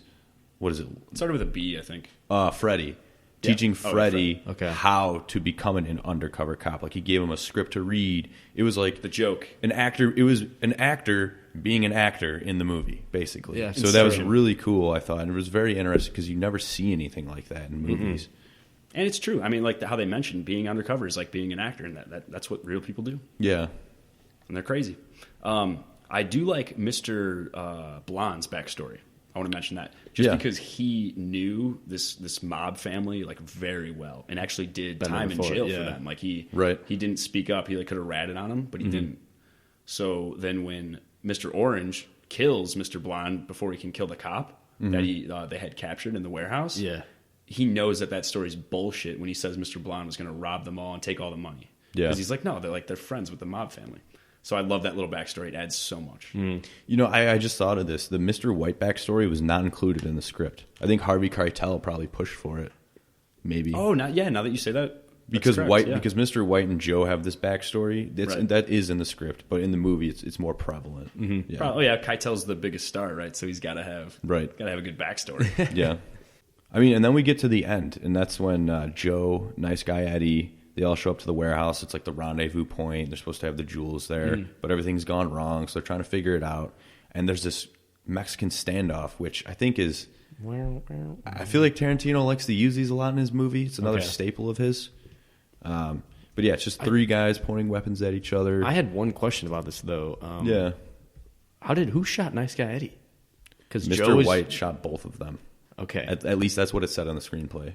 what is it? It started with a B, I think. Freddie. Teaching Freddie how to become an undercover cop. He gave him a script to read. It was the joke. An actor. It was an actor being an actor in the movie, basically. Yeah, so that was really cool, I thought. And it was very interesting because you never see anything like that in movies. And it's true. I mean, how they mentioned being undercover is like being an actor, and that's what real people do. Yeah. And they're crazy. I do like Mr. Blonde's backstory. I want to mention that just because he knew this mob family like very well and actually did time in jail for them. Like he didn't speak up. He like could have ratted on him, but he didn't. So then when Mr. Orange kills Mr. Blonde before he can kill the cop that they had captured in the warehouse, he knows that story's bullshit when he says Mr. Blonde was going to rob them all and take all the money. Yeah, because he's like, no, they're friends with the mob family. So I love that little backstory. It adds so much. You know, I just thought of this. The Mr. White backstory was not included in the script. I think Harvey Keitel probably pushed for it. Maybe. Oh, now that you say that. Because because Mr. White and Joe have this backstory. That is in the script, but in the movie it's more prevalent. Yeah. Keitel's the biggest star, right? So he's got to have a good backstory. Yeah. I mean, and then we get to the end, and that's when Joe, Nice Guy Eddie, they all show up to the warehouse. It's like the rendezvous point. They're supposed to have the jewels there, but everything's gone wrong, so they're trying to figure it out. And there's this Mexican standoff, which I think is... I feel like Tarantino likes to use these a lot in his movie. It's another staple of his. But yeah, it's just three guys pointing weapons at each other. I had one question about this, though. Who shot Nice Guy Eddie? Because Mr. White shot both of them. Okay. At least that's what it said on the screenplay.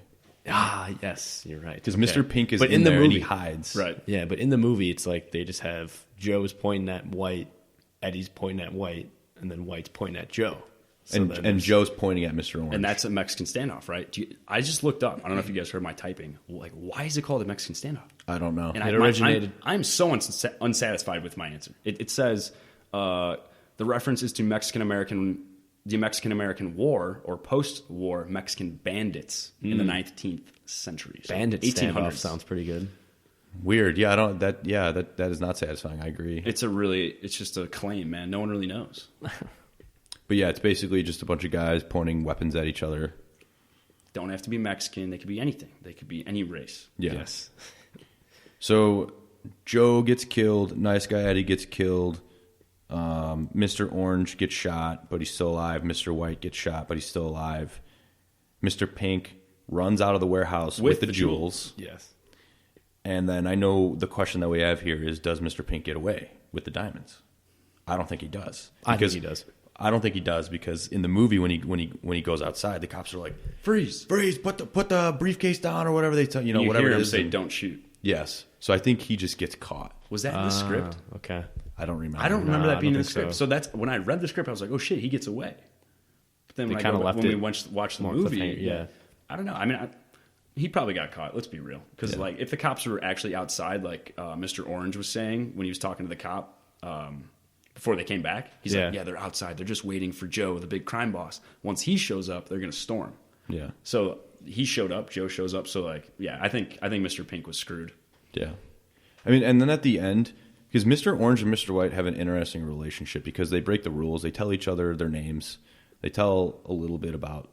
Ah, yes, you're right. Because Mr. Pink is in the movie, and he hides. Right. Yeah, but in the movie, it's like they just have Joe's pointing at White, Eddie's pointing at White, and then White's pointing at Joe. So and Joe's pointing at Mr. Orange. And that's a Mexican standoff, right? I just looked up. I don't know if you guys heard my typing. Like, why is it called a Mexican standoff? I don't know. And it originated... I'm so unsatisfied with my answer. It says the reference is to the Mexican-American War or post-war Mexican bandits in the 19th century. So Bandit standoff sounds pretty good. Weird. Yeah, that is not satisfying. I agree. It's just a claim, man. No one really knows. But yeah, it's basically just a bunch of guys pointing weapons at each other. Don't have to be Mexican. They could be anything. They could be any race. Yeah. Yes. So Joe gets killed. Nice Guy Eddie gets killed. Mr. Orange gets shot, but he's still alive. Mr. White gets shot, but he's still alive. Mr. Pink runs out of the warehouse with the jewels. Yes. And then I know the question that we have here is, does Mr. Pink get away with the diamonds? I don't think he does. I think he does. I don't think he does because in the movie when he goes outside, the cops are like, freeze, put the briefcase down or whatever they tell you whatever hear it is. Say don't shoot. Yes. So I think he just gets caught. Was that in the script? Okay. I don't remember. I don't remember that being in the script. So that's when I read the script, I was like, oh shit, he gets away. But then when we watched the movie, I don't know. I mean, he probably got caught. Let's be real, because like if the cops were actually outside, like Mr. Orange was saying when he was talking to the cop before they came back, he's like, yeah, they're outside. They're just waiting for Joe, the big crime boss. Once he shows up, they're gonna storm. Yeah. So he showed up. Joe shows up. So like, yeah, I think Mr. Pink was screwed. Yeah. I mean, and then at the end, because Mr. Orange and Mr. White have an interesting relationship because they break the rules. They tell each other their names. They tell a little bit about,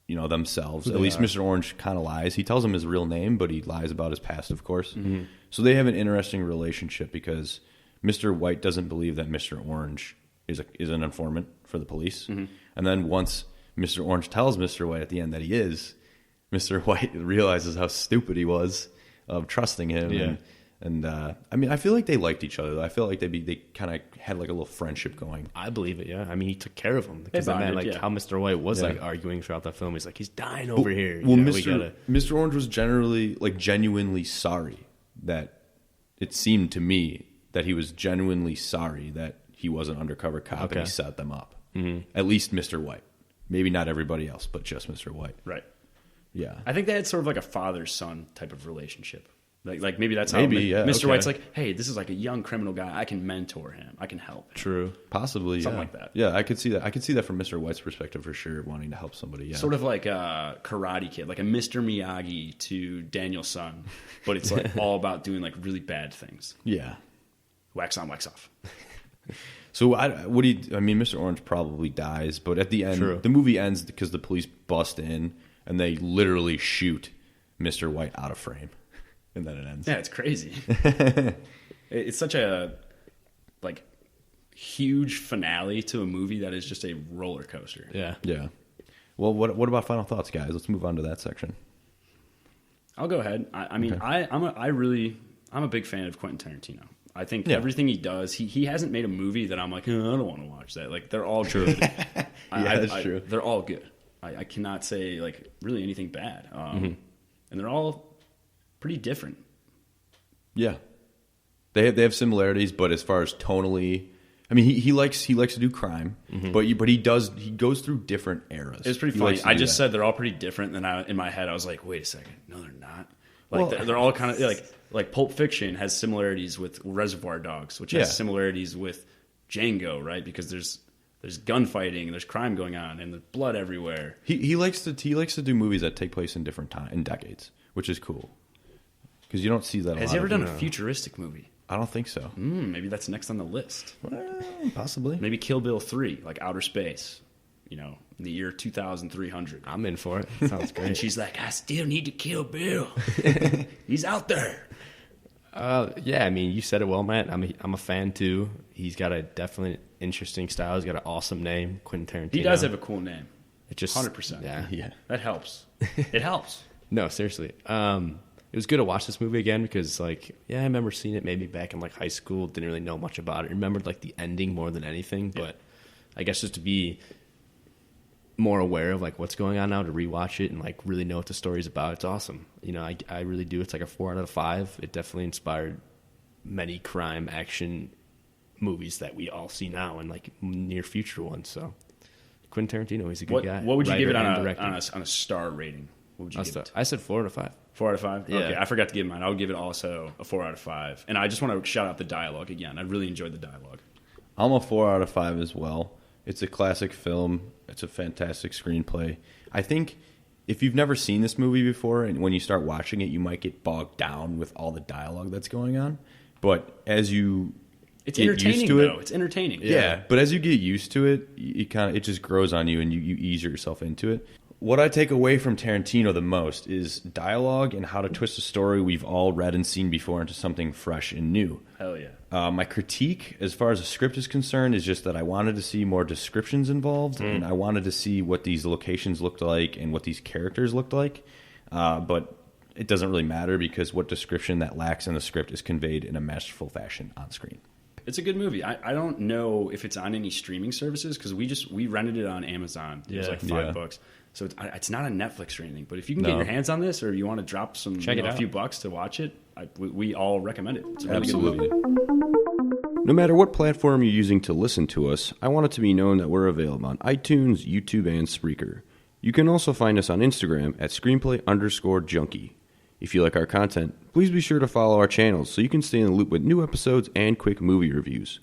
themselves. At least Mr. Orange kind of lies. He tells him his real name, but he lies about his past, of course. Mm-hmm. So they have an interesting relationship because Mr. White doesn't believe that Mr. Orange is an informant for the police. Mm-hmm. And then once Mr. Orange tells Mr. White at the end that he is, Mr. White realizes how stupid he was of trusting him. Yeah. And I mean, I feel like they liked each other. I feel like they kind of had like a little friendship going. I believe it. Yeah, I mean, he took care of him because how Mr. White was like arguing throughout the film. He's like, he's dying over here. Well, Mr. Orange was genuinely sorry. That it seemed to me that he was genuinely sorry that he was an undercover cop and he set them up. Mm-hmm. At least Mr. White, maybe not everybody else, but just Mr. White. Right. Yeah. I think they had sort of like a father-son type of relationship. Like maybe that's how Mr. White's like, hey, this is like a young criminal guy. I can mentor him. I can help him. True. Possibly, something like that. Yeah, I could see that. I could see that from Mr. White's perspective for sure, wanting to help somebody. Yeah. Sort of like a Karate Kid, like a Mr. Miyagi to Daniel's son, but it's like all about doing like really bad things. Yeah. Wax on, wax off. So Mr. Orange probably dies, but at the end, the movie ends because the police bust in and they literally shoot Mr. White out of frame. And then it ends. Yeah, it's crazy. It's such a huge finale to a movie that is just a roller coaster. Yeah. Yeah. Well, what about final thoughts, guys? Let's move on to that section. I'll go ahead. I'm a big fan of Quentin Tarantino. I think everything he does, he hasn't made a movie that I'm like, oh, I don't want to watch that. Like, they're all good. That's true. They're all good. I cannot say, like, really anything bad. And they're all pretty different. Yeah. They have similarities, but as far as tonally, I mean, he likes to do crime, but he goes through different eras. It's pretty funny. I just said they're all pretty different. Then in my head, I was like, wait a second, no, they're not. Like they're all kind of like Pulp Fiction has similarities with Reservoir Dogs, which has similarities with Django, right? Because there's gunfighting and there's crime going on and there's blood everywhere. He likes to do movies that take place in different in decades, which is cool because you don't see that. Has he ever done a futuristic movie? I don't think so. Maybe that's next on the list. Well, possibly. Maybe Kill Bill 3, like outer space. In the year 2300. I'm in for it. Sounds great. And she's like, I still need to kill Bill. He's out there. Yeah, I mean, you said it well, Matt. I'm a fan too. He's got a definitely interesting style. He's got an awesome name, Quentin Tarantino. He does have a cool name. It just 100%. Yeah. That helps. It helps. No, seriously. It was good to watch this movie again because, like, I remember seeing it maybe back in like high school. Didn't really know much about it. Remembered like the ending more than anything, but I guess just to be more aware of like what's going on now, to rewatch it and like really know what the story's about. It's awesome. I really do. It's like a 4 out of 5. It definitely inspired many crime action movies that we all see now and like near future ones. So Quentin Tarantino, he's a good guy. What would you give it on a star rating? What would you give it? I said 4 out of 5. 4 out of 5? Yeah. Okay, I forgot to give mine. I would give it also a 4 out of 5. And I just want to shout out the dialogue again. I really enjoyed the dialogue. I'm a 4 out of 5 as well. It's a classic film. It's a fantastic screenplay. I think if you've never seen this movie before, and when you start watching it, you might get bogged down with all the dialogue that's going on. But as you it's get entertaining, used to it, though. It's entertaining. Yeah, but as you get used to it, it just grows on you, and you ease yourself into it. What I take away from Tarantino the most is dialogue and how to twist a story we've all read and seen before into something fresh and new. Hell yeah. My critique, as far as the script is concerned, is just that I wanted to see more descriptions involved, and I wanted to see what these locations looked like and what these characters looked like. But it doesn't really matter because what description that lacks in the script is conveyed in a masterful fashion on screen. It's a good movie. I don't know if it's on any streaming services because we rented it on Amazon. It was like $5. So it's not on Netflix or anything. But if you can get your hands on this, or you want to drop a few bucks to watch it, we all recommend it. It's a really good movie. No matter what platform you're using to listen to us, I want it to be known that we're available on iTunes, YouTube, and Spreaker. You can also find us on Instagram at screenplay_junkie. If you like our content, please be sure to follow our channels so you can stay in the loop with new episodes and quick movie reviews.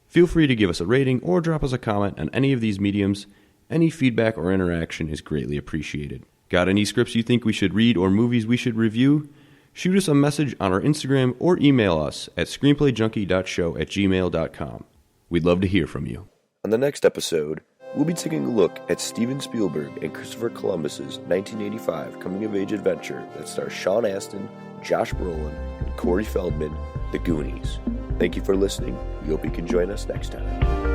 Feel free to give us a rating or drop us a comment on any of these mediums. Any feedback or interaction is greatly appreciated. Got any scripts you think we should read or movies we should review? Shoot us a message on our Instagram or email us at screenplayjunkie.show@gmail.com. We'd love to hear from you. On the next episode, we'll be taking a look at Steven Spielberg and Christopher Columbus's 1985 coming-of-age adventure that stars Sean Astin, Josh Brolin, and Corey Feldman, The Goonies. Thank you for listening. We hope you can join us next time.